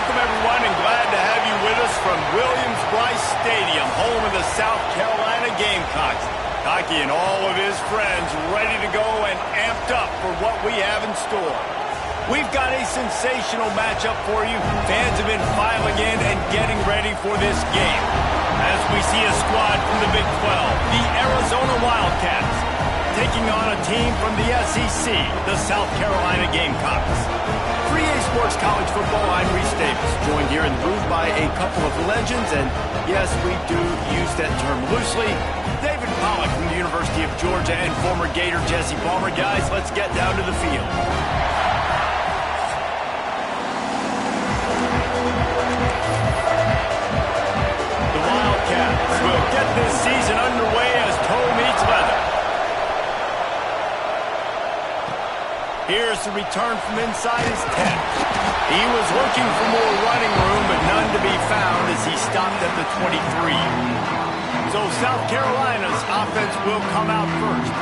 Welcome, everyone, and glad to have you with us from Williams-Brice Stadium, home of the South Carolina Gamecocks. Cocky and all of his friends ready to go and amped up for what we have in store. We've got a sensational matchup for you. Fans have been filing in and getting ready for this game. As we see a squad from the Big 12, the Arizona Wildcats, taking on a team from the SEC, the South Carolina Gamecocks. 3A Sports College Football, I'm Reese Davis, joined here in the booth by a couple of legends, and yes, we do use that term loosely. David Pollack from the University of Georgia and former Gator Jesse Palmer. Guys, let's get down to the field. The Wildcats will get this season underway as toe meets leather. Here's the return from inside his 10. He was looking for more running room, but none to be found as he stopped at the 23. So South Carolina's offense will come out first.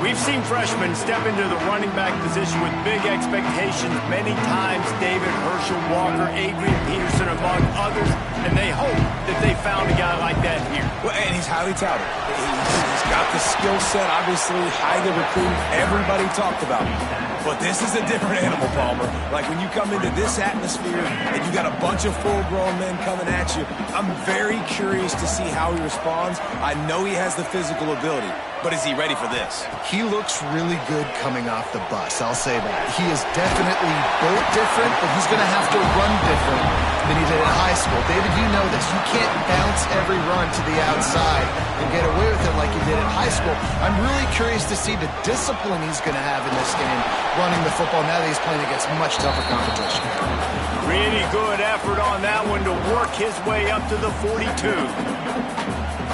We've seen freshmen step into the running back position with big expectations many times. David, Herschel, Walker, Adrian Peterson, among others, and they hope that they found a guy like that here. Well, and he's highly touted. He's got the skill set, obviously, highly recruited. Everybody talked about him. But this is a different animal, Palmer. Like when you come into this atmosphere and you got a bunch of full-grown men coming at you, I'm very curious to see how he responds. I know he has the physical ability, but is he ready for this? He looks really good coming off the bus, I'll say that. He is definitely built different, but he's going to have to run different than he did in high school. David, you know this. You can't bounce every run to the outside and get away with it like you did in high school. I'm really curious to see the discipline he's going to have in this game, running the football now that he's playing against much tougher competition. Really good effort on that one to work his way up to the 42.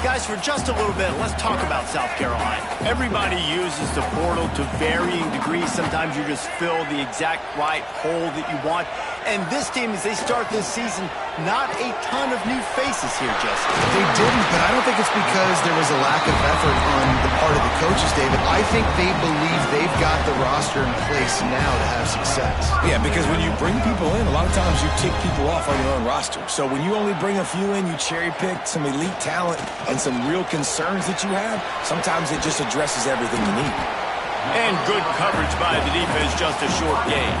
Guys, for just a little bit, let's talk about South Carolina. Everybody uses the portal to varying degrees. Sometimes you just fill the exact right hole that you want. And this team, as they start this season, not a ton of new faces here, Jesse. They didn't, but I don't think it's because there was a lack of effort on the part of the coaches, David. I think they believe they've got the roster in place now to have success. Yeah, because when you bring people in, a lot of times you tick people off on your own roster. So when you only bring a few in, you cherry-pick some elite talent and some real concerns that you have, sometimes it just addresses everything you need. And good coverage by the defense, just a short gain.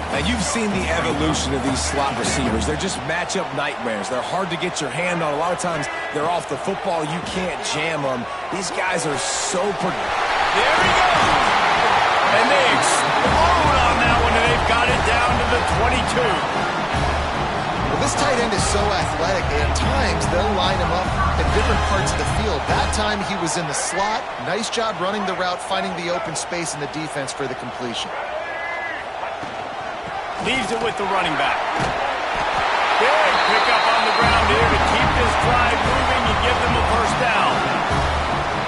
Now, you've seen the evolution of these slot receivers. They're just matchup nightmares. They're hard to get your hand on. A lot of times, they're off the football. You can't jam them. These guys are so... There he goes! And they explode on that one, and they've got it down to the 22. Well, this tight end is so athletic, and at times they'll line him up in different parts of the field. That time he was in the slot. Nice job running the route, finding the open space in the defense for the completion. Leaves it with the running back. Big pickup on the ground here to keep this drive moving and give them a first down.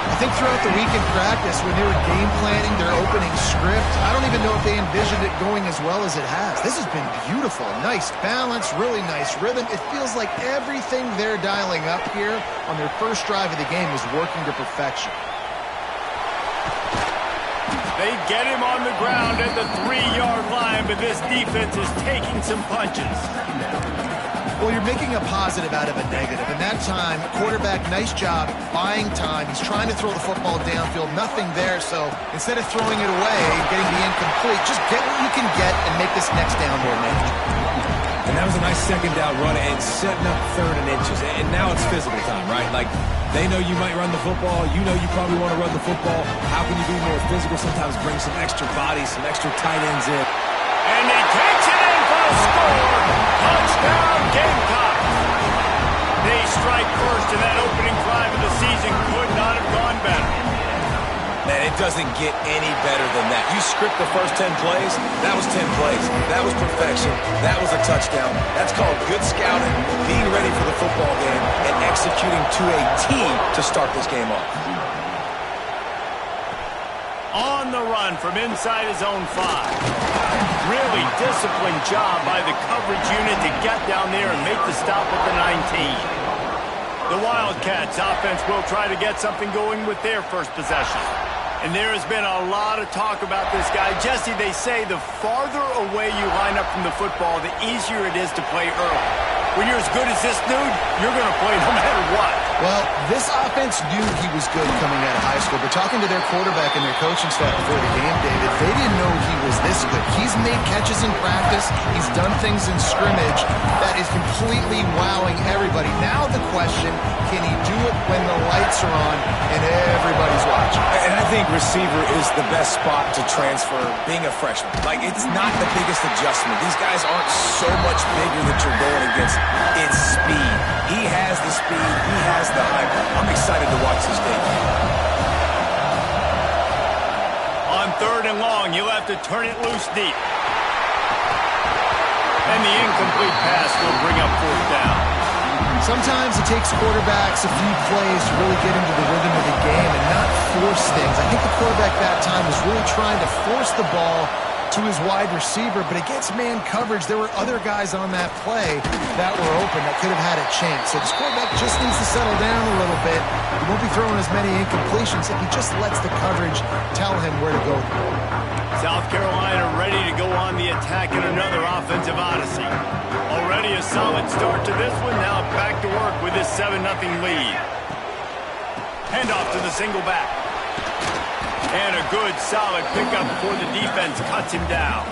I think throughout the week in practice, when they were game planning their opening script, I don't even know if they envisioned it going as well as it has. This has been beautiful. Nice balance, really nice rhythm. It feels like everything they're dialing up here on their first drive of the game is working to perfection. They get him on the ground at the 3-yard line, but this defense is taking some punches. Well, you're making a positive out of a negative. And that time, quarterback, nice job, buying time. He's trying to throw the football downfield. Nothing there, so instead of throwing it away and getting the incomplete, just get what you can get and make this next down more manageable. And that was a nice second down run and setting up third and inches. And now it's physical time, right? Like, they know you might run the football. You know you probably want to run the football. How can you be more physical? Sometimes bring some extra bodies, some extra tight ends in. And he takes it in for a score. Touchdown, Gamecocks. They strike first, and that opening drive of the season could not have gone better. Man, it doesn't get any better than that. You script the first 10 plays, that was 10 plays. That was perfection. That was a touchdown. That's called good scouting, being ready for the football game, and executing to a team to start this game off. On the run from inside his own 5. Really disciplined job by the coverage unit to get down there and make the stop at the 19. The Wildcats offense will try to get something going with their first possession. And there has been a lot of talk about this guy. Jesse, they say the farther away you line up from the football, the easier it is to play early. When you're as good as this dude, you're going to play no matter what. Well, this offense knew he was good coming out of high school, but talking to their quarterback and their coaching staff before the game, David, they didn't know he was this good. He's made catches in practice. He's done things in scrimmage that is completely wowing everybody. Now the question, can he do it when the lights are on and everybody's watching? And I think receiver is the best spot to transfer being a freshman. Like, it's not the biggest adjustment. These guys aren't so much bigger that you're going against. It's speed. He has the speed. He has the hype. I'm excited to watch this game. On 3rd and long, you'll have to turn it loose deep. And the incomplete pass will bring up 4th down. Sometimes it takes quarterbacks a few plays to really get into the rhythm of the game and not force things. I think the quarterback that time was really trying to force the ball to his wide receiver, but against man coverage, there were other guys on that play that were open that could have had a chance. So this quarterback just needs to settle down a little bit. He won't be throwing as many incompletions if he just lets the coverage tell him where to go. South Carolina ready to go on the attack in another offensive odyssey. Already a solid start to this one. Now back to work with this 7-0 lead. Handoff to the single back. And a good, solid pickup before the defense cuts him down.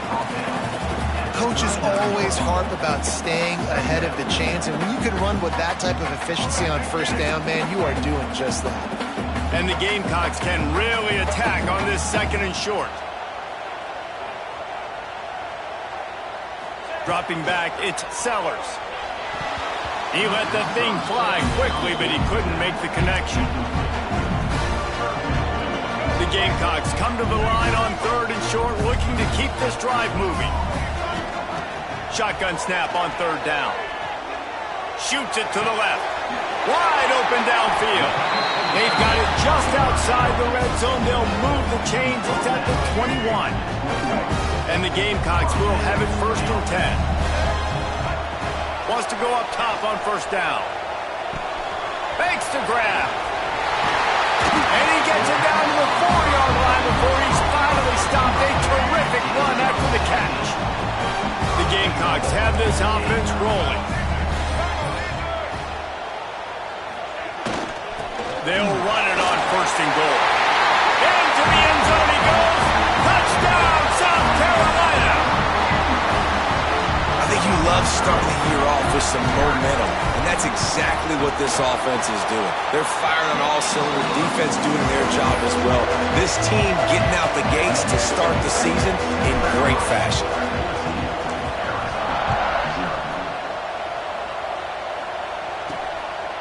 Coaches always harp about staying ahead of the chains, and when you can run with that type of efficiency on 1st down, man, you are doing just that. And the Gamecocks can really attack on this 2nd and short. Dropping back, it's Sellers. He let the thing fly quickly, but he couldn't make the connection. The Gamecocks come to the line on 3rd and short, looking to keep this drive moving. Shotgun snap on 3rd down. Shoots it to the left. Wide open downfield. They've got it just outside the red zone. They'll move the chains. It's at the 21. And the Gamecocks will have it 1st and 10. Wants to go up top on 1st down. Fakes to grab. And he gets it down to the 4-yard line before he's finally stopped. A terrific run after the catch. The Gamecocks have this offense rolling. They'll run it on 1st and goal. Into the end zone he goes. Touchdown, South Carolina. I think you love starting the year off with some momentum, and that's exactly what this offense is doing. They're firing on all cylinders, defense doing their job as well. This team getting out the gates to start the season in great fashion.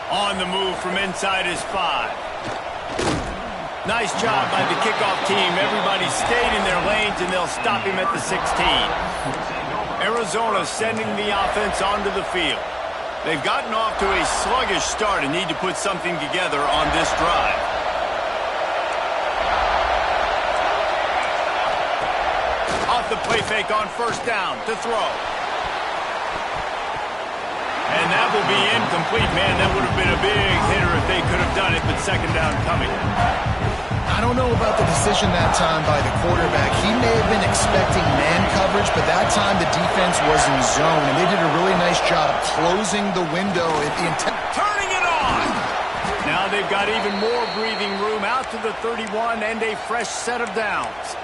On the move from inside his 5. Nice job by the kickoff team. Everybody stayed in their lanes, and they'll stop him at the 16. Arizona sending the offense onto the field. They've gotten off to a sluggish start and need to put something together on this drive. Off the play fake on 1st down to throw. And that will be incomplete. Man, that would have been a big hitter if they could have done it, but 2nd down coming. I don't know about the decision that time by the quarterback. He may have been expecting man coverage, but that time the defense was in zone, and they did a really nice job closing the window. Turning it on! Now they've got even more breathing room out to the 31 and a fresh set of downs.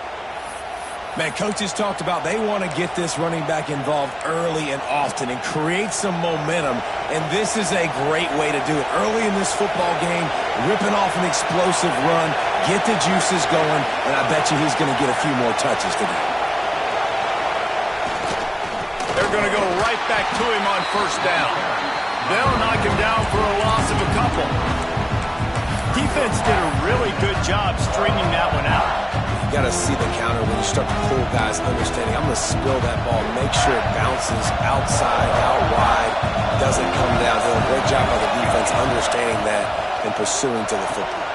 Man, coaches talked about they want to get this running back involved early and often and create some momentum, and this is a great way to do it. Early in this football game, ripping off an explosive run, get the juices going, and I bet you he's going to get a few more touches today. They're going to go right back to him on 1st down. They'll knock him down for a loss of a couple. Defense did a really good job stringing that one out. You got to see the counter when you start to pull guys understanding. I'm going to spill that ball, make sure it bounces outside, out wide, doesn't come downhill. Great job by the defense understanding that and pursuing to the football.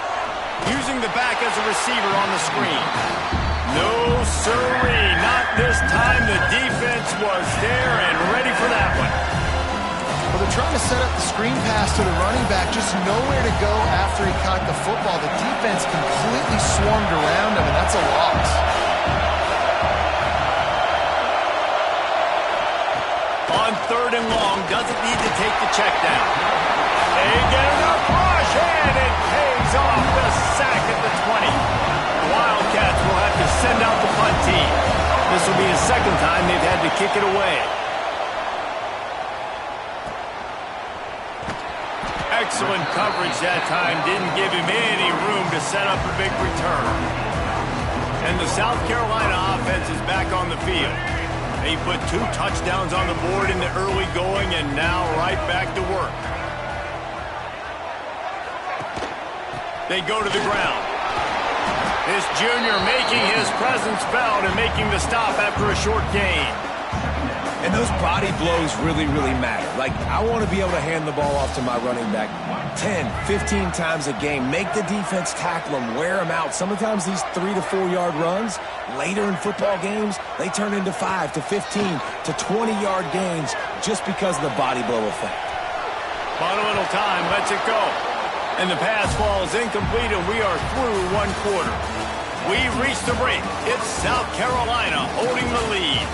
Using the back as a receiver on the screen. No siree, not this time. The defense was there and ready for that one. Well, they're trying to set up the screen pass to the running back, just nowhere to go after he caught the football. The defense completely swarmed around him, and that's a loss. On 3rd and long, doesn't need to take the check down. They get enough rush, and it pays off the sack at the 20. The Wildcats will have to send out the punt team. This will be the second time they've had to kick it away. Excellent coverage that time. Didn't give him any room to set up a big return. And the South Carolina offense is back on the field. They put 2 touchdowns on the board in the early going, and now right back to work. They go to the ground. This junior making his presence felt and making the stop after a short gain. And those body blows really, really matter. Like, I want to be able to hand the ball off to my running back 10, 15 times a game. Make the defense tackle them, wear them out. Sometimes these 3 to 4 yard runs, later in football games, they turn into 5 to 15 to 20 yard gains just because of the body blow effect. Fundamental time, lets it go. And the pass falls incomplete, and we are through 1 quarter. We reach the break. It's South Carolina holding the lead.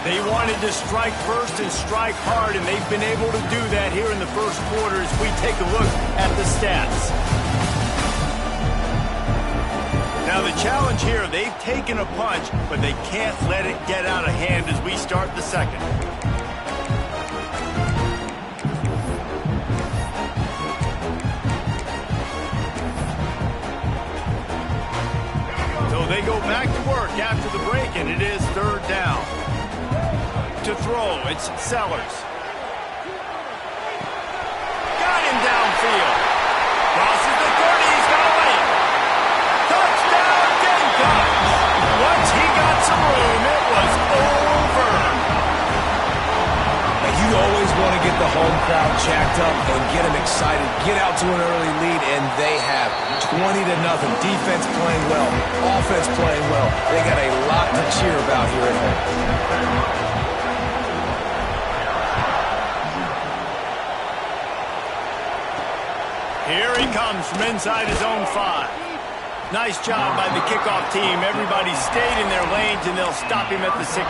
They wanted to strike first and strike hard, and they've been able to do that here in the first quarter as we take a look at the stats. Now the challenge here, they've taken a punch, but they can't let it get out of hand as we start the second. So they go back to work after the break, and it is 3rd down. To throw, it's Sellers. Got him downfield. Crosses the 30, he's got a lane. Touchdown, Gamecocks. Once he got some room, it was over. Now, you always want to get the home crowd jacked up and get them excited, get out to an early lead, and they have 20 to nothing. Defense playing well, offense playing well. They got a lot to cheer about here at home. Here he comes from inside his own 5. Nice job by the kickoff team. Everybody stayed in their lanes, and they'll stop him at the 16.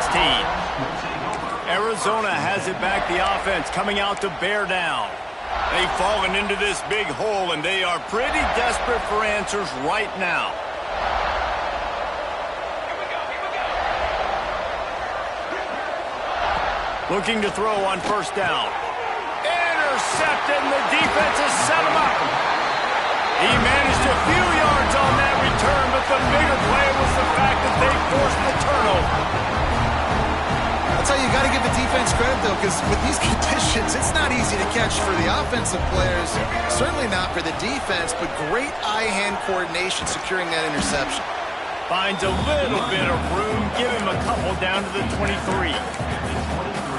Arizona has it back, the offense coming out to bear down. They've fallen into this big hole, and they are pretty desperate for answers right now. Looking to throw on 1st down. Intercepted, and the defense has set him up. He managed a few yards on that return, but the bigger play was the fact that they forced the turnover. That's how you got to give the defense credit, though, because with these conditions, it's not easy to catch for the offensive players. Certainly not for the defense, but great eye-hand coordination securing that interception. Finds a little bit of room, give him a couple down to the 23.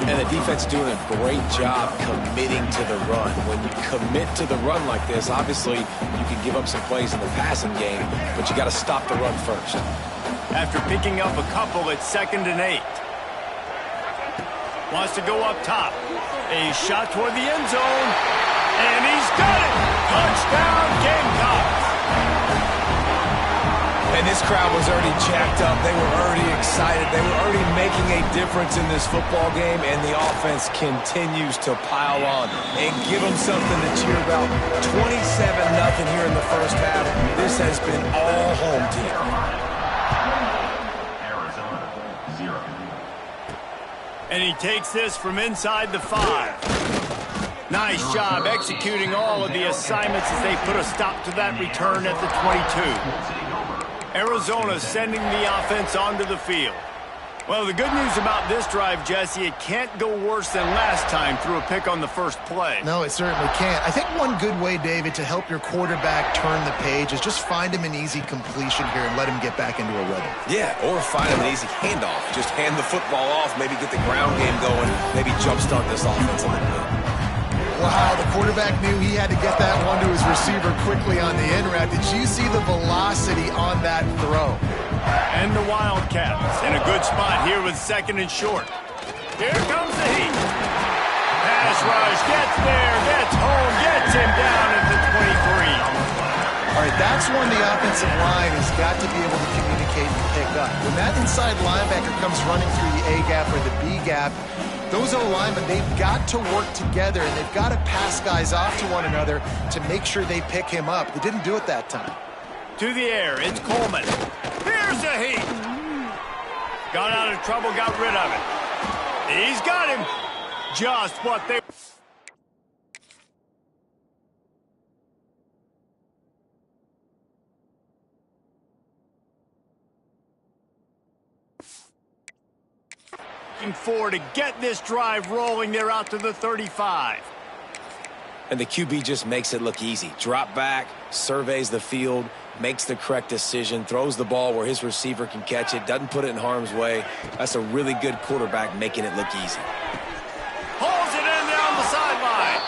And the defense doing a great job committing to the run. When you commit to the run like this, obviously you can give up some plays in the passing game, but you got to stop the run first. After picking up a couple, it's 2nd and 8. Wants to go up top. A shot toward the end zone, and he's got it! Touchdown, Gamecocks! And this crowd was already jacked up. They were already excited. They were already making a difference in this football game, and the offense continues to pile on and give them something to cheer about. 27-0 here in the first half. This has been all home team. And he takes this from inside the 5. Nice job executing all of the assignments as they put a stop to that return at the 22. Arizona sending the offense onto the field. Well, the good news about this drive, Jesse, it can't go worse than last time through a pick on the first play. No, it certainly can't. I think one good way, David, to help your quarterback turn the page is just find him an easy completion here and let him get back into a rhythm. Yeah, or find him an easy handoff. Just hand the football off, maybe get the ground game going, maybe jumpstart this offense a little bit. Wow, the quarterback knew he had to get that one to his receiver quickly on the in route. Did you see the velocity on that throw? And the Wildcats in a good spot here with 2nd and short. Here comes the heat. Pass pass rush. Gets there, gets home, gets him down at the 23. All right, that's when the offensive line has got to be able to communicate and pick up. When that inside linebacker comes running through the A gap or the B gap, those O-linemen, they've got to work together, and they've got to pass guys off to one another to make sure they pick him up. They didn't do it that time. To the air, it's Coleman. Here's a heat. Got out of trouble, got rid of it. He's got him. Just what they... for to get this drive rolling. They're out to the 35. And the QB just makes it look easy. Drop back, surveys the field, makes the correct decision, throws the ball where his receiver can catch it, doesn't put it in harm's way. That's a really good quarterback making it look easy. Pulls it in down the sideline.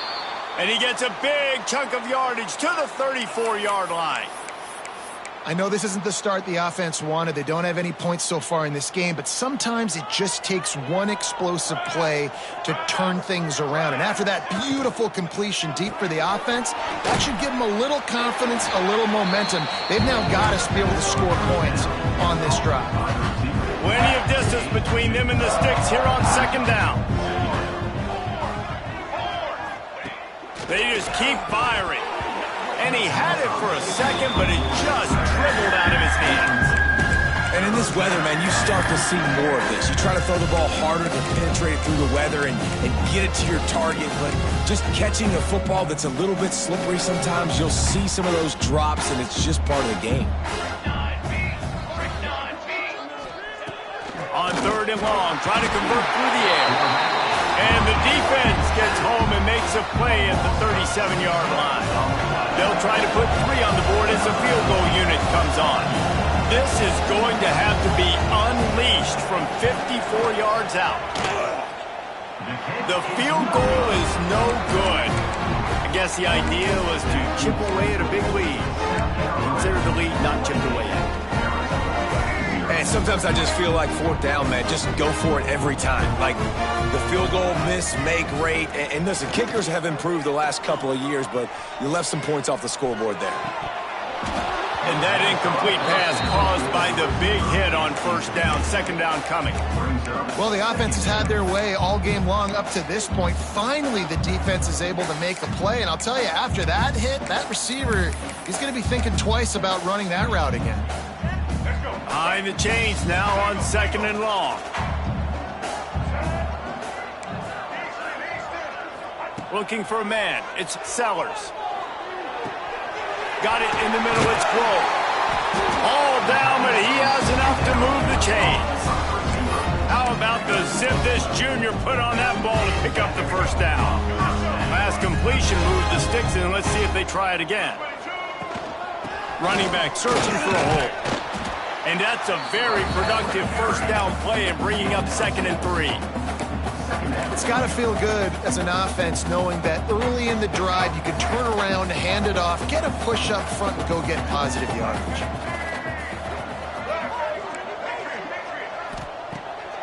And he gets a big chunk of yardage to the 34-yard line. I know this isn't the start the offense wanted. They don't have any points so far in this game, but sometimes it just takes one explosive play to turn things around. And after that beautiful completion deep for the offense, that should give them a little confidence, a little momentum. They've now got to be able to score points on this drive. Plenty of distance between them and the sticks here on second down. They just keep firing. And he had it for a second, but it just dribbled out of his hands. And in this weather, man, you start to see more of this. You try to throw the ball harder to penetrate it through the weather and get it to your target, but just catching a football that's a little bit slippery sometimes, you'll see some of those drops, and it's just part of the game. On third and long, trying to convert through the air. And the defense gets home and makes a play at the 37-yard line. They'll try to put 3 on the board as the field goal unit comes on. This is going to have to be unleashed from 54 yards out. The field goal is no good. I guess the idea was to chip away at a big lead. Consider the lead not chipped away at. And sometimes I just feel like fourth down, man, just go for it every time. Like the field goal miss, make rate. And listen, kickers have improved the last couple of years, but you left some points off the scoreboard there. And that incomplete pass caused by the big hit on first down, second down coming. Well, the offense has had their way all game long up to this point. Finally, the defense is able to make a play. And I'll tell you, after that hit, that receiver, he's going to be thinking twice about running that route again. Behind the chains now on second and long. Looking for a man. It's Sellers. Got it in the middle. It's Grove. All down, but he has enough to move the chains. How about the zip this junior put on that ball to pick up the first down? Last completion moved the sticks in. Let's see if they try it again. Running back searching for a hole. And that's a very productive first down play and bringing up second and 3. It's got to feel good as an offense knowing that early in the drive you can turn around, hand it off, get a push up front, and go get positive yardage.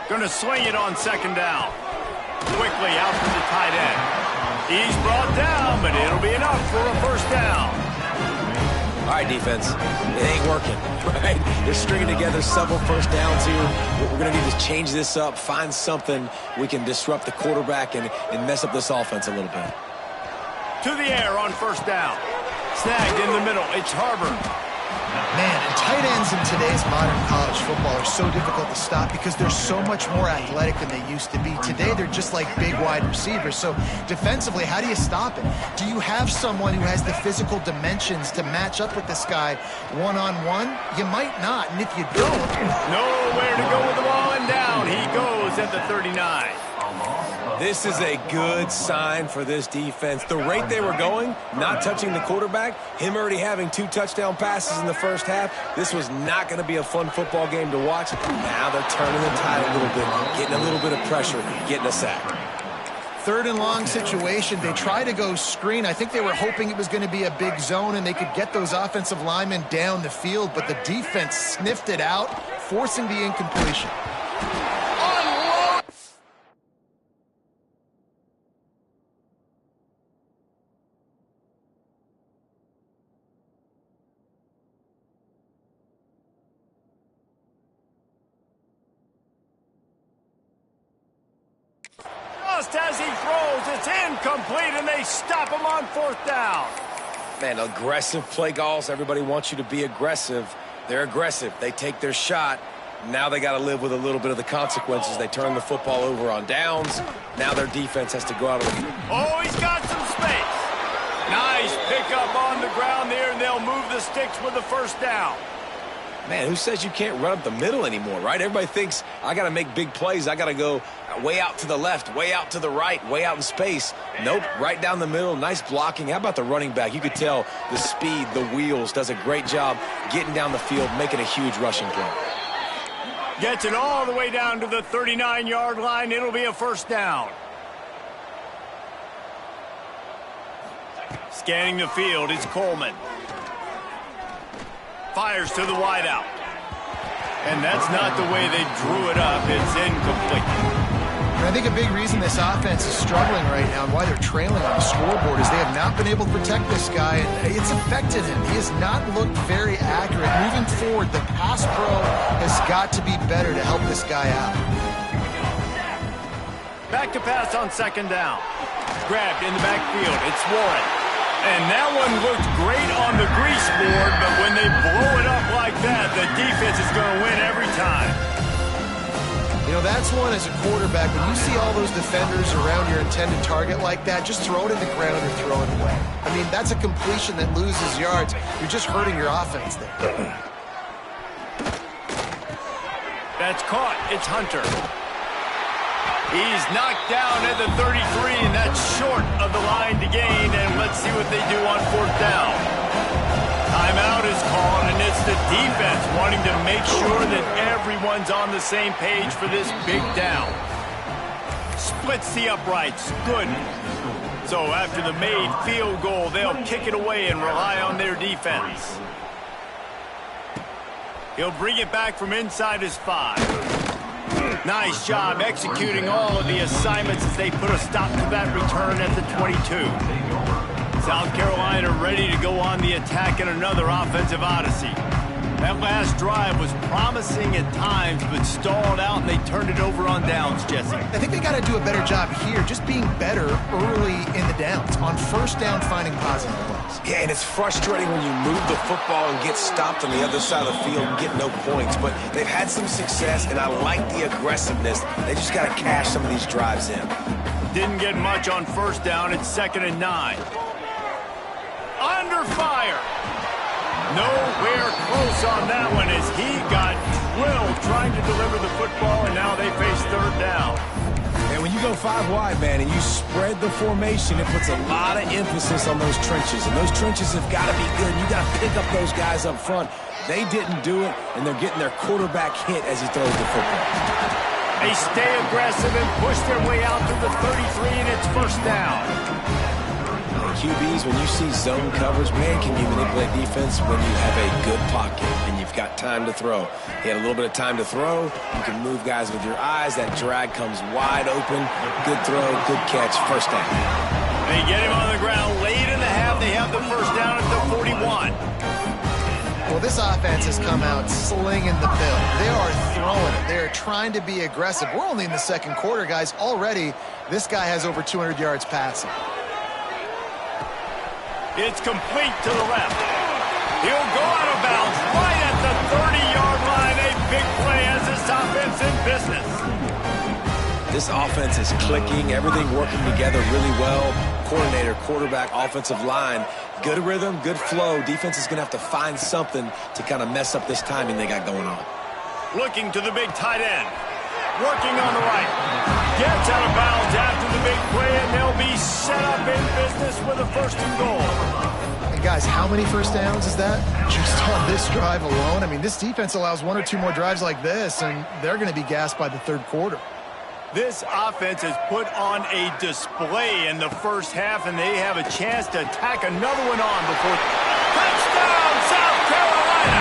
Going to swing it on second down. Quickly out to the tight end. He's brought down, but it'll be enough for a first down. All right, defense, it ain't working, right? They're stringing together several first downs here. We're going to need to change this up, find something we can disrupt the quarterback and mess up this offense a little bit. To the air on first down. Snagged in the middle. It's Harbour. Man, and tight ends in today's modern college football are so difficult to stop because they're so much more athletic than they used to be. Today, they're just like big wide receivers. So defensively, how do you stop it? Do you have someone who has the physical dimensions to match up with this guy one-on-one? You might not, and if you don't... Nowhere to go with the ball, and down he goes at the 39. This is a good sign for this defense. The rate they were going, not touching the quarterback, him already having 2 touchdown passes in the first half, this was not going to be a fun football game to watch. Now they're turning the tide a little bit, getting a little bit of pressure, getting a sack. Third and long situation. They try to go screen. I think they were hoping it was going to be a big zone and they could get those offensive linemen down the field, but the defense sniffed it out, forcing the incompletion. as he throws. It's incomplete, and they stop him on 4th down. Man, aggressive play calls. Everybody wants you to be aggressive. They're aggressive. They take their shot. Now they got to live with a little bit of the consequences. They turn the football over on downs. Now their defense has to go out of the... Oh, he's got some space. Nice pickup on the ground there, and they'll move the sticks with the 1st down. Man, who says you can't run up the middle anymore, right? Everybody thinks, I got to make big plays. I got to go way out to the left, way out to the right, way out in space. Nope, right down the middle, nice blocking. How about the running back? You could tell the speed, the wheels, does a great job getting down the field, making a huge rushing play. Gets it all the way down to the 39-yard line. It'll be a 1st down. Scanning the field, it's Coleman. Fires to the wideout. And that's not the way they drew it up. It's incomplete. And I think a big reason this offense is struggling right now and why they're trailing on the scoreboard is they have not been able to protect this guy, and it's affected him. He has not looked very accurate. Moving forward, the pass pro has got to be better to help this guy out. Back to pass on 2nd down. Grabbed in the backfield. It's Warren. And that one looked great on the grease board, but when they blow it up like that, the defense is going to win every time. You know, that's one as a quarterback. When you see all those defenders around your intended target like that, just throw it in the ground or throw it away. I mean, that's a completion that loses yards. You're just hurting your offense there. That's caught. It's Hunter. He's knocked down at the 33, and that's short of the line to gain. And let's see what they do on 4th down. Timeout is called, and it's the defense wanting to make sure that everyone's on the same page for this big down. Splits the uprights. Good. So after the made field goal, they'll kick it away and rely on their defense. He'll bring it back from inside his 5. Nice job executing all of the assignments as they put a stop to that return at the 22. South Carolina ready to go on the attack in another offensive odyssey. That last drive was promising at times, but stalled out, and they turned it over on downs, Jesse. I think they got to do a better job here, just being better early in the downs. On 1st down, finding positive plays. Yeah, and it's frustrating when you move the football and get stopped on the other side of the field and get no points. But they've had some success, and I like the aggressiveness. They just got to cash some of these drives in. Didn't get much on 1st down. It's 2nd and 9. Under fire. Nowhere close on that one as he got drilled trying to deliver the football, and now they face 3rd down. And when you go 5 wide, man, and you spread the formation, it puts a lot of emphasis on those trenches. And those trenches have got to be good. You got to pick up those guys up front. They didn't do it, and they're getting their quarterback hit as he throws the football. They stay aggressive and push their way out to the 33, and it's 1st down. QBs, when you see zone coverage, man, can you manipulate defense when you have a good pocket and you've got time to throw? He had a little bit of time to throw. You can move guys with your eyes. That drag comes wide open. Good throw, good catch, 1st down. They get him on the ground late in the half. They have the 1st down at the 41. Well, this offense has come out slinging the bill. They are throwing it. They are trying to be aggressive. We're only in the 2nd quarter, guys. Already, this guy has over 200 yards passing. It's complete to the left. He'll go out of bounds right at the 30-yard line. A big play as this offense in business. This offense is clicking. Everything working together really well. Coordinator, quarterback, offensive line. Good rhythm, good flow. Defense is going to have to find something to kind of mess up this timing they got going on. Looking to the big tight end. Working on the right. Gets out of bounds after the big play, and they'll be set up in business with a 1st and goal. And guys, how many 1st downs is that? Just on this drive alone? I mean, this defense allows 1 or 2 more drives like this, and they're going to be gassed by the 3rd quarter. This offense has put on a display in the 1st half, and they have a chance to tack another one on before... Touchdown, South Carolina!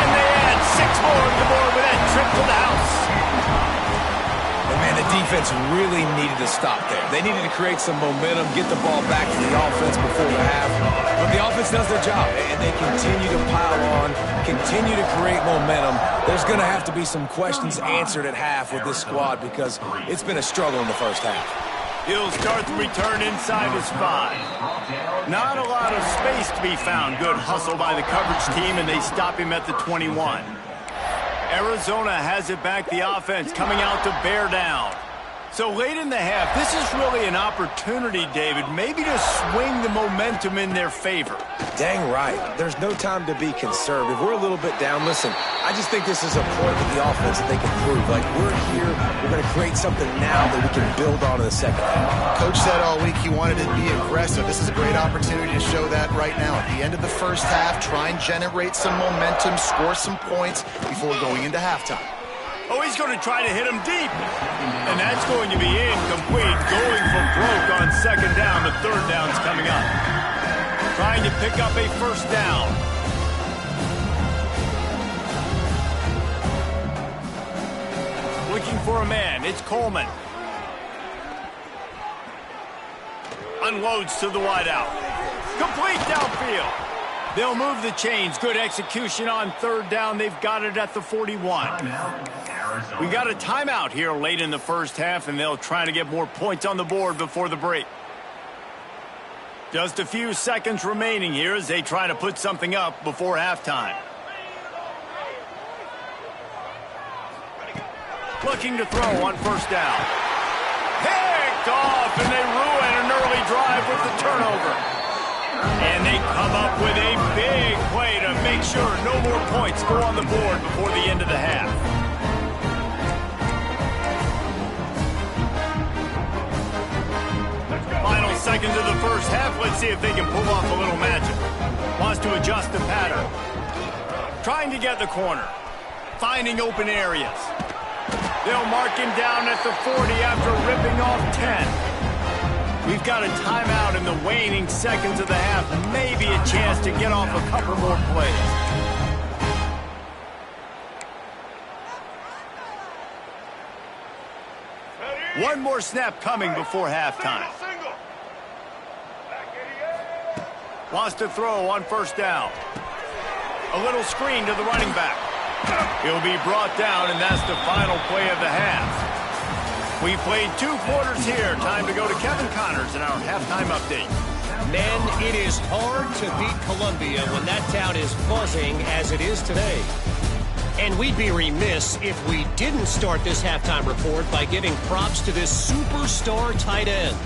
And they add 6 more to the board with that trip to the house. And man, the defense really needed to stop there. They needed to create some momentum, get the ball back to the offense before the half. But the offense does their job, and they continue to pile on, continue to create momentum. There's going to have to be some questions answered at half with this squad because it's been a struggle in the 1st half. He'll start the return inside his 5. Not a lot of space to be found. Good hustle by the coverage team, and they stop him at the 21. Arizona has it back, the offense coming out to bear down. So late in the half, this is really an opportunity, David, maybe to swing the momentum in their favor. Dang right. There's no time to be conservative. We're a little bit down. Listen, I just think this is a point with the offense that they can prove. Like, we're here, we're going to create something now that we can build on in the second half. Coach said all week he wanted to be aggressive. This is a great opportunity to show that right now. At the end of the first half, try and generate some momentum, score some points before going into halftime. Oh, he's going to try to hit him deep. And that's going to be incomplete. Going for broke on second down. The third down's coming up. Trying to pick up a first down. Looking for a man. It's Coleman. Unloads to the wideout. Complete downfield. They'll move the chains. Good execution on third down. They've got it at the 41. We got a timeout here late in the first half, and they'll try to get more points on the board before the break. Just a few seconds remaining here as they try to put something up before halftime. Looking to throw on first down. Picked off, and they ruin an early drive with the turnover. And they come up with a big play to make sure no more points go on the board before the end of the half. Final seconds of the first half. Let's see if they can pull off a little magic. Wants to adjust the pattern. Trying to get the corner. Finding open areas. They'll mark him down at the 40 after ripping off 10. We've got a timeout in the waning seconds of the half. Maybe a chance to get off a couple more plays. One more snap coming before halftime. Wants to throw on first down. A little screen to the running back. He'll be brought down, and that's the final play of the half. We played 2 quarters here. Time to go to Kevin Connors in our halftime update. Men, it is hard to beat Columbia when that town is buzzing as it is today. And we'd be remiss if we didn't start this halftime report by giving props to this superstar tight end.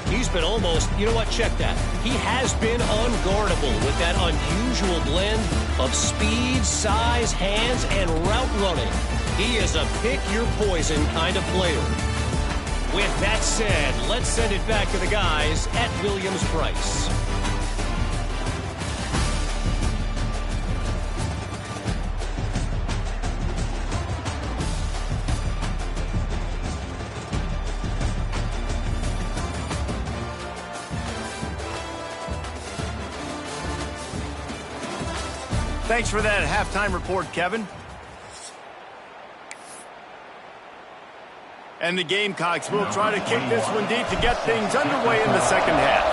He's been almost, you know what, check that. He has been unguardable with that unusual blend of speed, size, hands, and route running. He is a pick-your-poison kind of player. With that said, let's send it back to the guys at Williams-Brice. Thanks for that halftime report, Kevin. And the Gamecocks will try to kick this one deep to get things underway in the second half.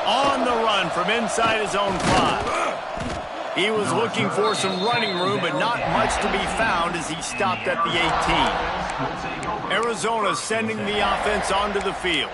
On the run from inside his own 5. He was looking for some running room, but not much to be found as he stopped at the 18. Arizona sending the offense onto the field.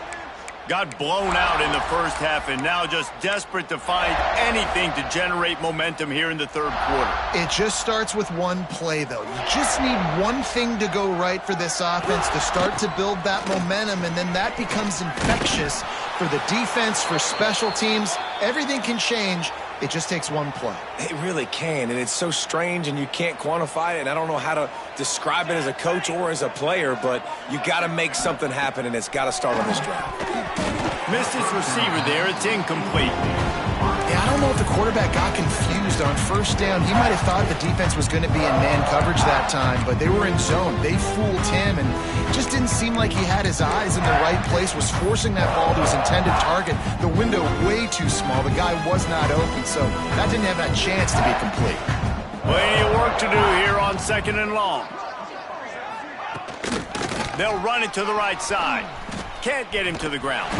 Got blown out in the first half and now just desperate to find anything to generate momentum here in the third quarter. It just starts with one play, though. You just need one thing to go right for this offense to start to build that momentum, and then that becomes infectious for the defense, for special teams. Everything can change. It just takes one play. It really can, and it's so strange, and you can't quantify it, and I don't know how to describe it as a coach or as a player, but you got to make something happen, and it's got to start on this drive. Missed his receiver there. It's incomplete. Yeah, I don't know if the quarterback got confused on first down. He might have thought the defense was going to be in man coverage that time, but they were in zone. They fooled him, and just didn't seem like he had his eyes in the right place, was forcing that ball to his intended target. The window way too small. The guy was not open, so that didn't have that chance to be complete. Plenty of work to do here on second and long. They'll run it to the right side. Can't get him to the ground.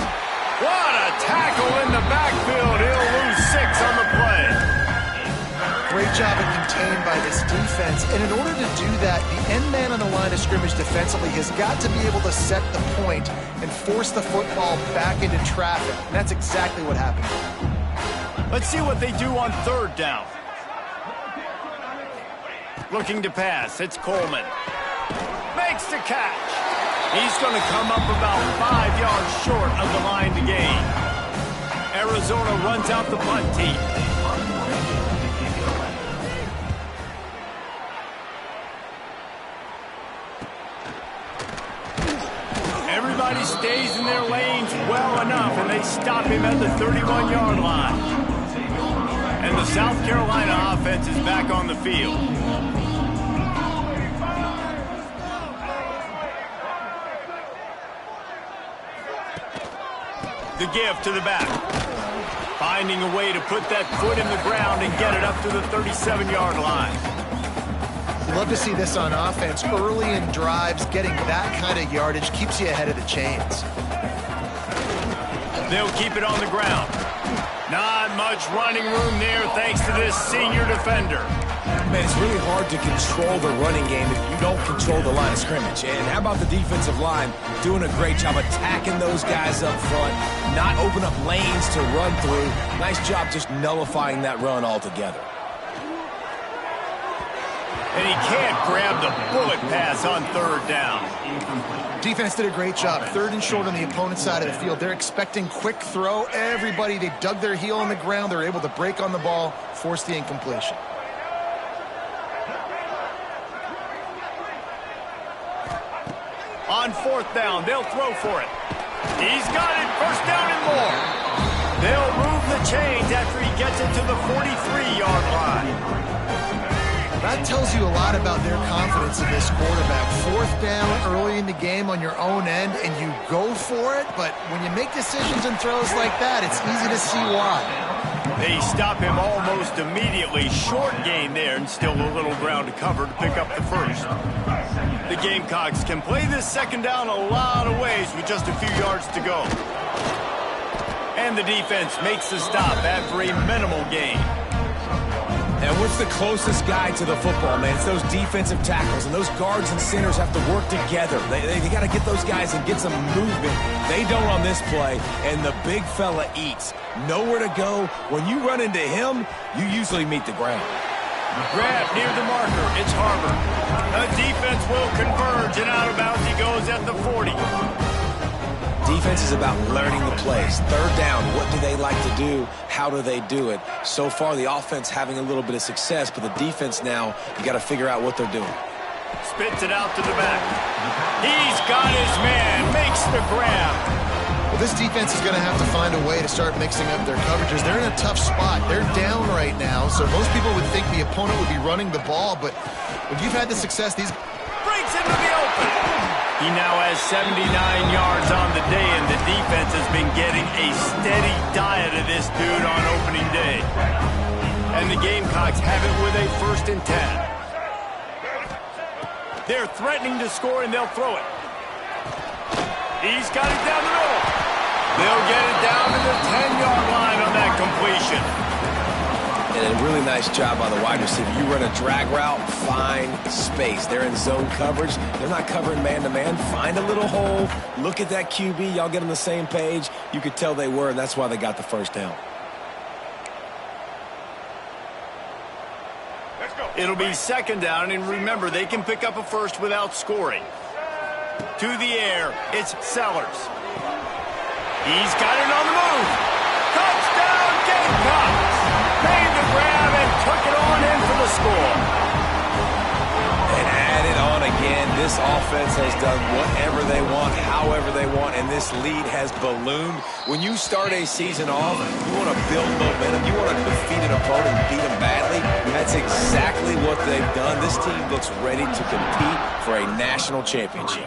What a tackle in the backfield. He'll lose 6 on the play. Great job of contained by this defense. And in order to do that, the end man on the line of scrimmage defensively has got to be able to set the point and force the football back into traffic. And that's exactly what happened. Let's see what they do on third down. Looking to pass. It's Coleman. Makes the catch. He's going to come up about 5 yards short of the line to gain. Arizona runs out the punt team. Everybody stays in their lanes well enough, and they stop him at the 31-yard line. And the South Carolina offense is back on the field. The give to the back. Finding a way to put that foot in the ground and get it up to the 37-yard line. Love to see this on offense. Early in drives, getting that kind of yardage keeps you ahead of the chains. They'll keep it on the ground. Not much running room there thanks to this senior defender. Man, it's really hard to control the running game if you don't control the line of scrimmage. And how about the defensive line doing a great job attacking those guys up front, not open up lanes to run through. Nice job just nullifying that run altogether. And he can't grab the bullet pass on third down. Defense did a great job. Third and short on the opponent's side of the field. They're expecting quick throw. Everybody, they dug their heel on the ground. They're able to break on the ball, force the incompletion. On fourth down, they'll throw for it. He's got it, first down and more. They'll move the chains after he gets it to the 43-yard line. That tells you a lot about their confidence in this quarterback. Fourth down early in the game on your own end, and you go for it, but when you make decisions and throws like that, it's easy to see why. They stop him almost immediately. Short gain there, and still a little ground to cover to pick up the first. The Gamecocks can play this second down a lot of ways with just a few yards to go. And the defense makes the stop after a minimal gain. And what's the closest guy to the football, man? It's those defensive tackles, and those guards and centers have to work together. They got to get those guys and get some movement. They don't on this play, and the big fella eats. Nowhere to go. When you run into him, you usually meet the ground. Grab near the marker. It's Harbor. The defense will converge, and out of bounds he goes at the 40. Defense is about learning the plays. Third down, what do they like to do? How do they do it? So far, the offense having a little bit of success, but the defense now, you got to figure out what they're doing. Spits it out to the back. He's got his man. Makes the grab. Well, this defense is going to have to find a way to start mixing up their coverages. They're in a tough spot. They're down right now, so most people would think the opponent would be running the ball, but when you've had the success, these breaks into the open. He now has 79 yards on the day, and the defense has been getting a steady diet of this dude on opening day. And the Gamecocks have it with a 1st and 10. They're threatening to score, and they'll throw it. He's got it down the middle. They'll get it down to the 10-yard line on that completion. And a really nice job by the wide receiver. You run a drag route, find space. They're in zone coverage. They're not covering man-to-man. Find a little hole. Look at that QB. Y'all get on the same page. You could tell they were, and that's why they got the first down. Let's go. It'll be second down, and remember, they can pick up a first without scoring. To the air, it's Sellers. He's got it on the move. Touchdown, Gamecocks! Made the grab and took it on in for the score. And added on again. This offense has done whatever they want, however they want, and this lead has ballooned. When you start a season off, you want to build momentum. You want to defeat an opponent and beat them badly. That's exactly what they've done. This team looks ready to compete for a national championship.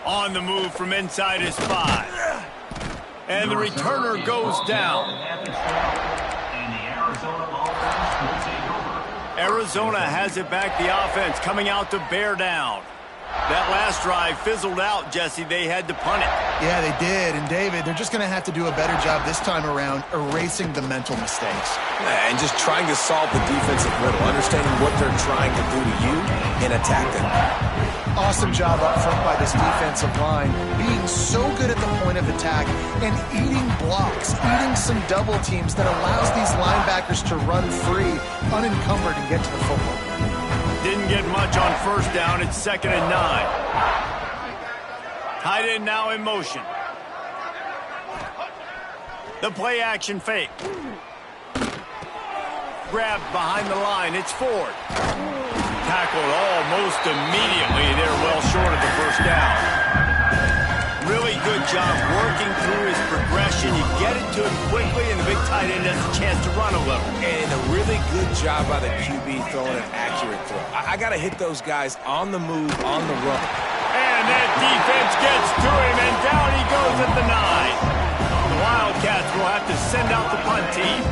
On the move from inside his 5. And the returner goes down. Arizona has it back, the offense coming out to bear down. That last drive fizzled out, Jesse. They had to punt it. Yeah, they did. And, David, they're just going to have to do a better job this time around erasing the mental mistakes. And just trying to solve the defensive riddle, understanding what they're trying to do to you and attack them. Awesome job up front by this defensive line, being so good at the point of attack and eating blocks, eating some double teams that allows these linebackers to run free, unencumbered, and get to the football. Didn't get much on first down. It's 2nd and 9. Tight end now in motion. The play action fake. Grabbed behind the line. It's Ford. Tackled almost immediately. They're well short of the first down. Really good job working through his progression. You get it to him quickly, and the big tight end has a chance to run a little. And a really good job by the QB throwing an accurate throw. I got to hit those guys on the move, on the run. And that defense gets to him, and down he goes at the 9. The Wildcats will have to send out the punt team.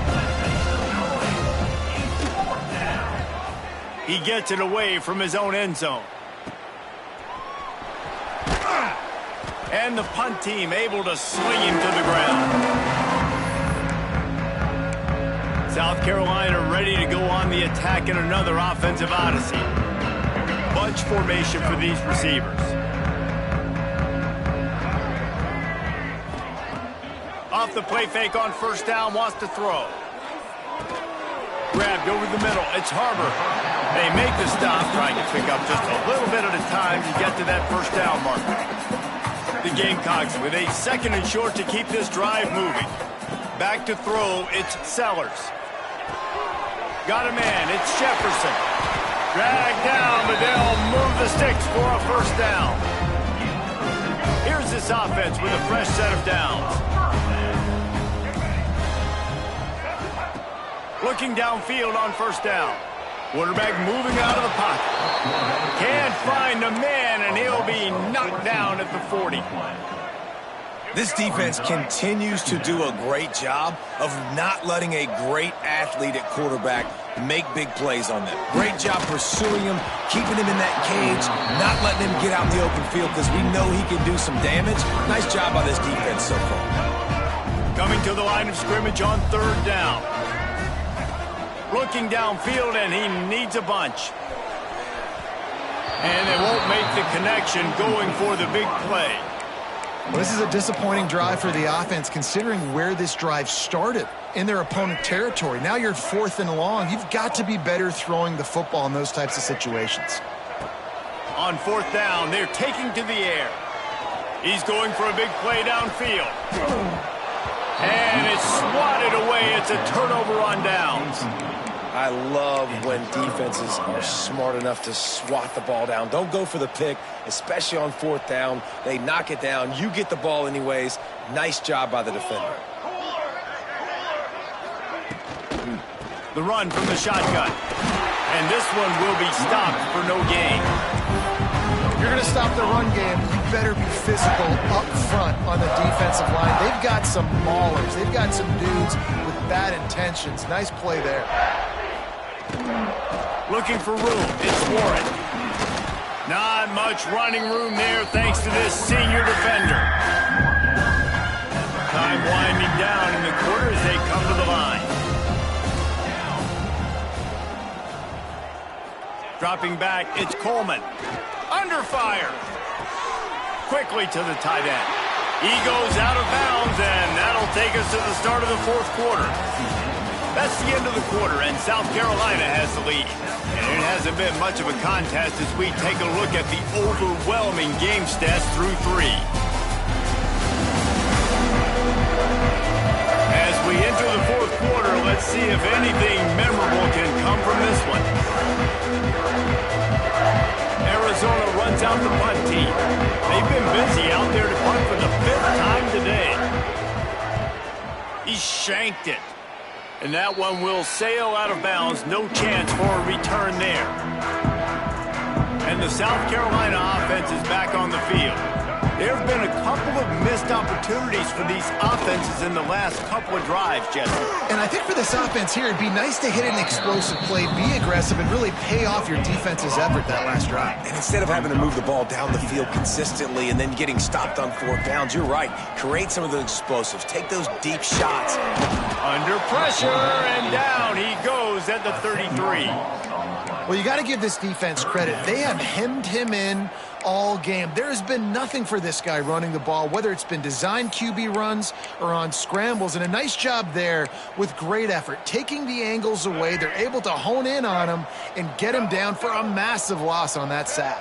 He gets it away from his own end zone. And the punt team able to sling him to the ground. South Carolina ready to go on the attack in another offensive odyssey. Bunch formation for these receivers. Off the play fake on first down, wants to throw. Grabbed over the middle. It's Harbor. They make the stop, trying to pick up just a little bit at a time to get to that first down marker. The Gamecocks with a 2nd and short to keep this drive moving. Back to throw, it's Sellers. Got a man, it's Jefferson. Dragged down, but they'll move the sticks for a first down. Here's this offense with a fresh set of downs. Looking downfield on first down. Quarterback moving out of the pocket. Can't find a man, and he'll be knocked down at the 40. This defense continues to do a great job of not letting a great athlete at quarterback make big plays on them. Great job pursuing him, keeping him in that cage, not letting him get out in the open field because we know he can do some damage. Nice job by this defense so far. Coming to the line of scrimmage on 3rd down. Looking downfield, and he needs a bunch. And they won't make the connection going for the big play. Well, this is a disappointing drive for the offense, considering where this drive started, in their opponent territory. Now you're 4th and long. You've got to be better throwing the football in those types of situations. On 4th down, they're taking to the air. He's going for a big play downfield. And it's swatted away. It's a turnover on downs. I love when defenses are smart enough to swat the ball down. Don't go for the pick, especially on 4th down. They knock it down. You get the ball anyways. Nice job by the defender. The run from the shotgun. And this one will be stopped for no gain. If you're going to stop the run game, you better be physical up front on the defensive line. They've got some maulers. They've got some dudes with bad intentions. Nice play there. Looking for room. It's Warren. Not much running room there thanks to this senior defender. Time winding down in the quarter as they come to the line. Dropping back, it's Coleman. Under fire. Quickly to the tight end. He goes out of bounds, and that'll take us to the start of the 4th quarter. That's the end of the quarter, and South Carolina has the lead. And it hasn't been much of a contest as we take a look at the overwhelming game stats through 3. As we enter the 4th quarter, let's see if anything memorable can come from this one. Arizona runs out the punt team. They've been busy out there to punt for the 5th time today. He shanked it. And that one will sail out of bounds. No chance for a return there. And the South Carolina offense is back on the field. There have been a couple of missed opportunities for these offenses in the last couple of drives, Jesse. And I think for this offense here, it'd be nice to hit an explosive play, be aggressive, and really pay off your defense's effort that last drive. And instead of having to move the ball down the field consistently and then getting stopped on 4th downs, you're right. Create some of those explosives. Take those deep shots. Under pressure, and down he goes at the 33. Well, you got to give this defense credit. They have hemmed him in all game. There has been nothing for this guy running the ball, whether it's been designed QB runs or on scrambles, and a nice job there with great effort. Taking the angles away, they're able to hone in on him and get him down for a massive loss on that sack.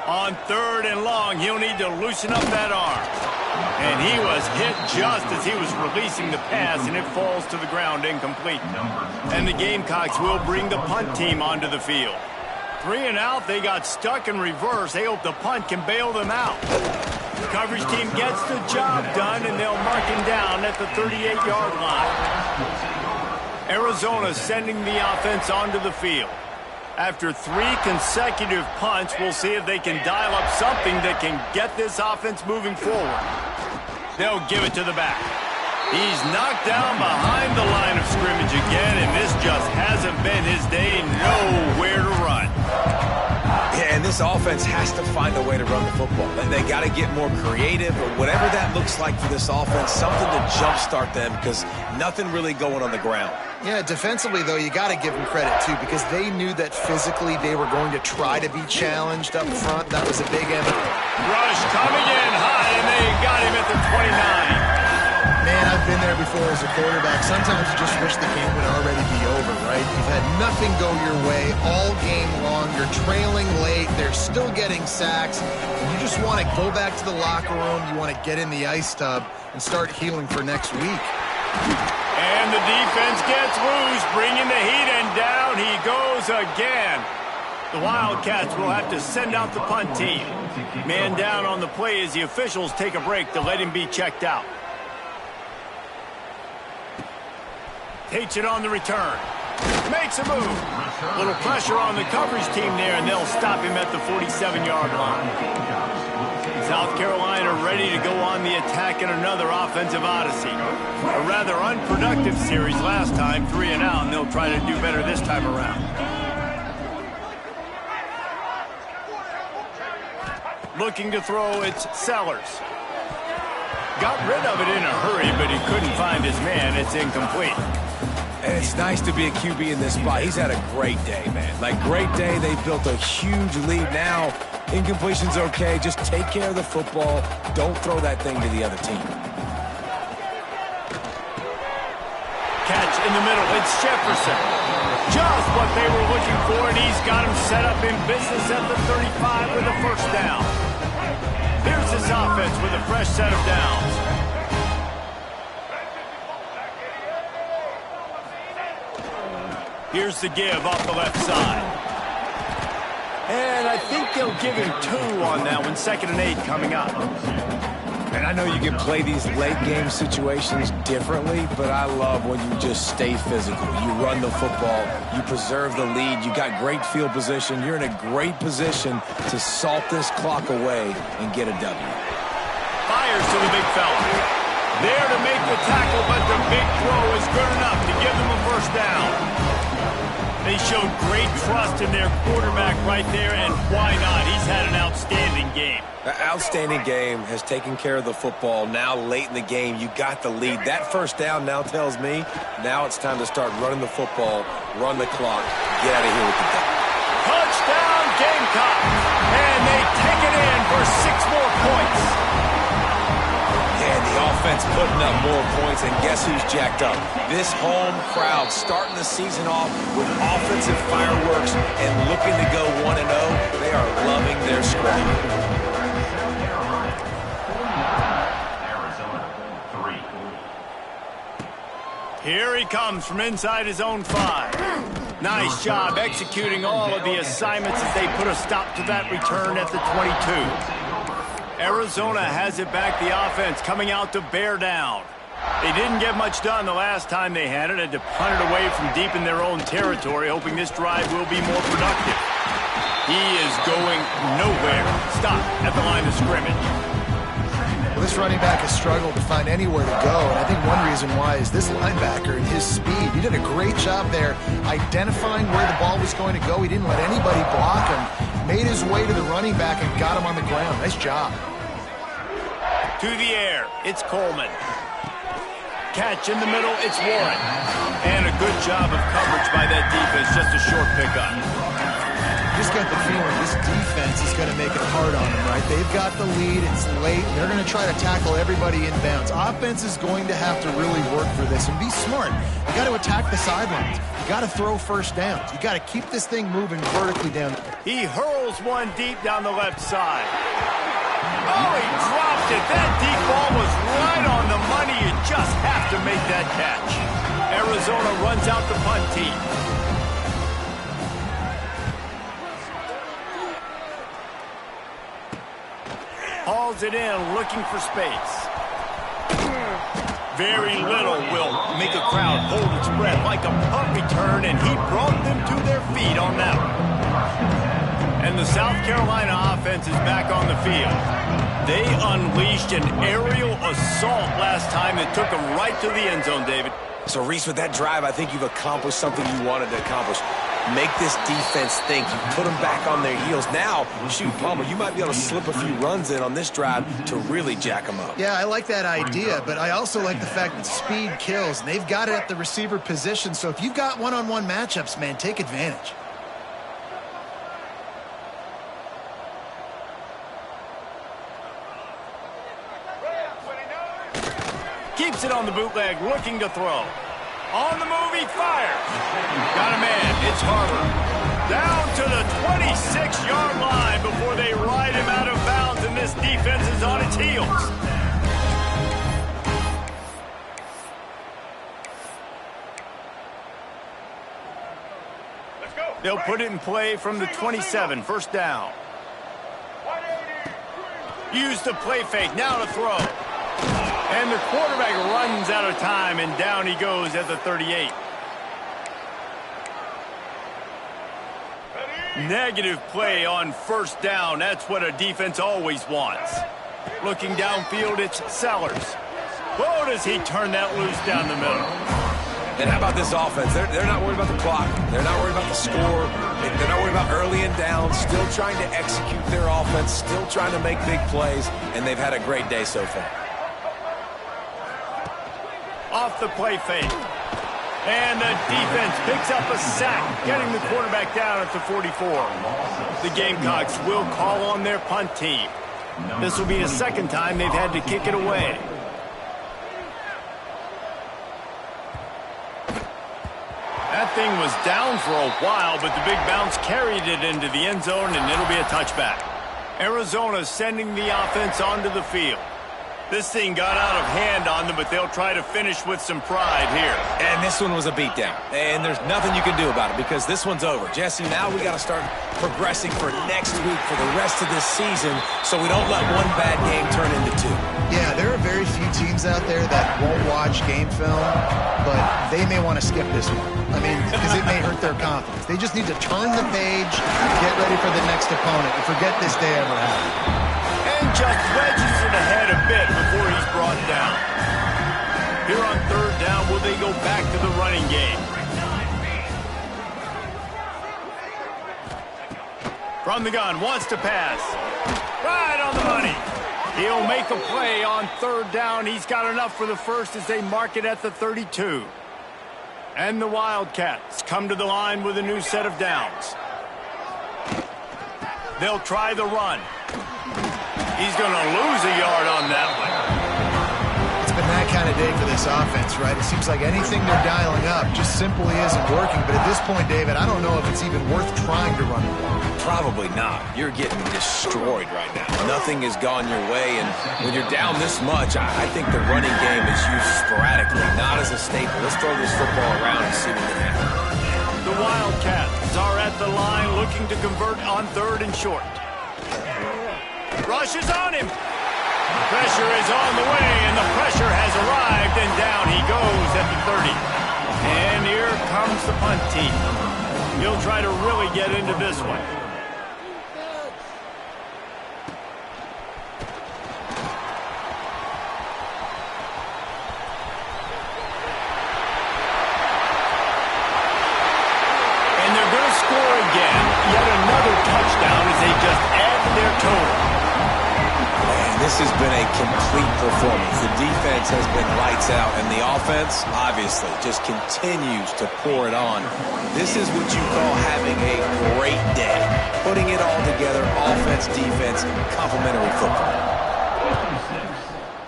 On 3rd and long, he'll need to loosen up that arm. And he was hit just as he was releasing the pass, and it falls to the ground incomplete. And the Gamecocks will bring the punt team onto the field. 3 and out, they got stuck in reverse. They hope the punt can bail them out. The coverage team gets the job done, and they'll mark him down at the 38-yard line. Arizona sending the offense onto the field. After 3 consecutive punts, we'll see if they can dial up something that can get this offense moving forward. They'll give it to the back. He's knocked down behind the line of scrimmage again, and this just hasn't been his day. Nowhere to run. Yeah, and this offense has to find a way to run the football. They got to get more creative, or whatever that looks like for this offense, something to jumpstart them, because nothing really going on the ground. Yeah, defensively, though, you got to give them credit, too, because they knew that physically they were going to try to be challenged up front. That was a big effort. Rush coming in high, and they got him at the 29. Man, I've been there before as a quarterback. Sometimes you just wish the game would already be over, right? You've had nothing go your way all game long. You're trailing late. They're still getting sacks. And you just want to go back to the locker room. You want to get in the ice tub and start healing for next week. And the defense gets loose, bringing the heat, and down he goes again. The Wildcats will have to send out the punt team. Man down on the play as the officials take a break to let him be checked out. Takes it on the return. Makes a move. Little pressure on the coverage team there, and they'll stop him at the 47-yard line. South Carolina ready to go on the attack in another offensive odyssey. A rather unproductive series last time, 3 and out, and they'll try to do better this time around. Looking to throw, it's Sellers. Got rid of it in a hurry, but he couldn't find his man. It's incomplete. And it's nice to be a QB in this spot. He's had a great day, man. Like, great day. They've built a huge lead now. Incompletion's okay. Just take care of the football. Don't throw that thing to the other team. Catch in the middle. It's Jefferson. Just what they were looking for, and he's got him set up in business at the 35 with a first down. Here's his offense with a fresh set of downs. Here's the give off the left side. And I think they'll give him 2 on that one. 2nd and 8 coming up. And I know you can play these late game situations differently, but I love when you just stay physical. You run the football, you preserve the lead, you got great field position, you're in a great position to salt this clock away and get a W. Fires to the big fella. There to make the tackle, but the big throw is good enough to give them a first down. They showed great trust in their quarterback right there, and why not? He's had an outstanding game. An outstanding game, has taken care of the football. Now late in the game, you got the lead. That first down now tells me now it's time to start running the football, run the clock, get out of here with the day. Touchdown Gamecocks, and they take it in for 6 more points. And the offense putting up more points, and guess who's jacked up? This home crowd starting the season off with offensive fireworks and looking to go 1-0. They are loving their squad. Here he comes from inside his own 5. Nice job executing all of the assignments as they put a stop to that return at the 22. Arizona has it back, the offense coming out to bear down. They didn't get much done the last time they had to punt it away from deep in their own territory, hoping this drive will be more productive. He is going nowhere. Stop at the line of scrimmage. Well, this running back has struggled to find anywhere to go, and I think one reason why is this linebacker and his speed. He did a great job there identifying where the ball was going to go. He didn't let anybody block him, made his way to the running back and got him on the ground. Nice job. To the air, it's Coleman. Catch in the middle, it's Warren. And a good job of coverage by that defense, just a short pickup. Just got the feeling this defense is going to make it hard on them, right? They've got the lead, it's late, and they're going to try to tackle everybody inbounds. Offense is going to have to really work for this and be smart. You got to attack the sidelines. You got to throw first downs. You got to keep this thing moving vertically down. He hurls one deep down the left side. Oh, he dropped it. That deep ball was right on the money. You just have to make that catch. Arizona runs out the punt team. Hauls it in, looking for space. Very little will make a crowd hold its breath like a punt return, and he brought them to their feet on that one. And the South Carolina offense is back on the field. They unleashed an aerial assault last time that took them right to the end zone, David. So, Reese, with that drive, I think you've accomplished something you wanted to accomplish. Make this defense think. You put them back on their heels. Now, shoot, Palmer, you might be able to slip a few runs in on this drive to really jack them up. Yeah, I like that idea, but I also like the fact that speed kills. And they've got it at the receiver position, so if you've got one-on-one matchups, man, take advantage. Keeps it on the bootleg, looking to throw. On the move, he fires. Got a man, it's Harper. Down to the 26-yard line before they ride him out of bounds, and this defense is on its heels. Let's go. They'll put it in play from the 27, first down. Use the play fake, now to throw. And the quarterback runs out of time, and down he goes at the 38. Negative play on first down. That's what a defense always wants. Looking downfield, it's Sellers. Whoa, does he turn that loose down the middle. And how about this offense? They're not worried about the clock. They're not worried about the score. They're not worried about early and down. Still trying to execute their offense. Still trying to make big plays. And they've had a great day so far. Off the play fake. And the defense picks up a sack, getting the quarterback down at the 44. The Gamecocks will call on their punt team. This will be the second time they've had to kick it away. That thing was down for a while, but the big bounce carried it into the end zone, and it'll be a touchback. Arizona sending the offense onto the field. This thing got out of hand on them, but they'll try to finish with some pride here. And this one was a beatdown. And there's nothing you can do about it because this one's over. Jesse, now we got to start progressing for next week for the rest of this season so we don't let one bad game turn into two. Yeah, there are very few teams out there that won't watch game film, but they may want to skip this one. I mean, because it may hurt their confidence. They just need to turn the page, get ready for the next opponent, and forget this day ever happened. And just wedges it ahead a bit before he's brought down. Here on third down, will they go back to the running game? From the gun, wants to pass. Right on the money. He'll make a play on third down. He's got enough for the first as they mark it at the 32. And the Wildcats come to the line with a new set of downs. They'll try the run. He's going to lose a yard on that one. It's been that kind of day for this offense, right? It seems like anything they're dialing up just simply isn't working. But at this point, David, I don't know if it's even worth trying to run the ball. Probably not. You're getting destroyed right now. Nothing has gone your way, and when you're down this much, I think the running game is used sporadically, not as a staple. Let's throw this football around and see what can happen. The Wildcats are at the line looking to convert on third and short. Rush is on him. Pressure is on the way, and the pressure has arrived, and down he goes at the 30. And here comes the punt team. He'll try to really get into this one. This has been a complete performance. The defense has been lights out, and the offense, obviously, just continues to pour it on. This is what you call having a great day. Putting it all together, offense, defense, complementary football.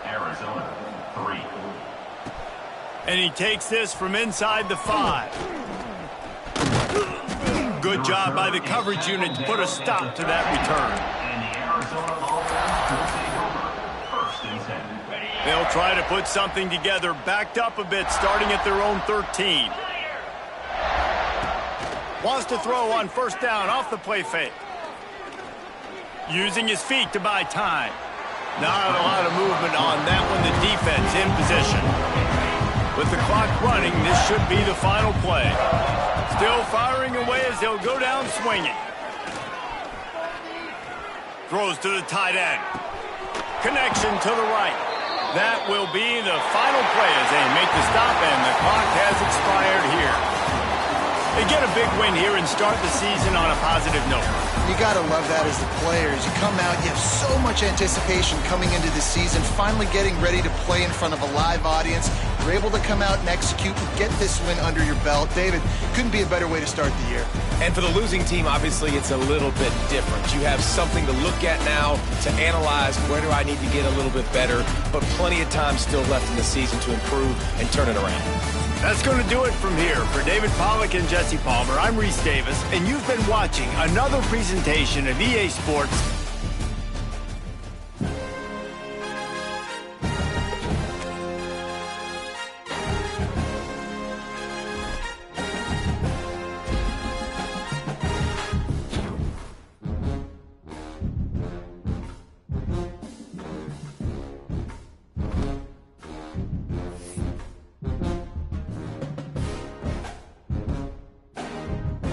Arizona, 3. And he takes this from inside the 5. Good job by the coverage unit to put a stop to that return. And the Arizona offense will take over. 1st and 10. They'll try to put something together, backed up a bit, starting at their own 13. Wants to throw on 1st down off the play fake. Using his feet to buy time. Not a lot of movement on that one, the defense in position. With the clock running, this should be the final play. Still firing away as they'll go down swinging. Throws to the tight end. Connection to the right. That will be the final play as they make the stop, and the clock has expired here. They get a big win here and start the season on a positive note. You got to love that as the players. You come out, you have so much anticipation coming into the season, finally getting ready to play in front of a live audience. You're able to come out and execute and get this win under your belt. David, couldn't be a better way to start the year. And for the losing team, obviously, it's a little bit different. You have something to look at now to analyze where do I need to get a little bit better, but plenty of time still left in the season to improve and turn it around. That's going to do it from here. For David Pollack and Jesse Palmer, I'm Reese Davis, and you've been watching another presentation of EA Sports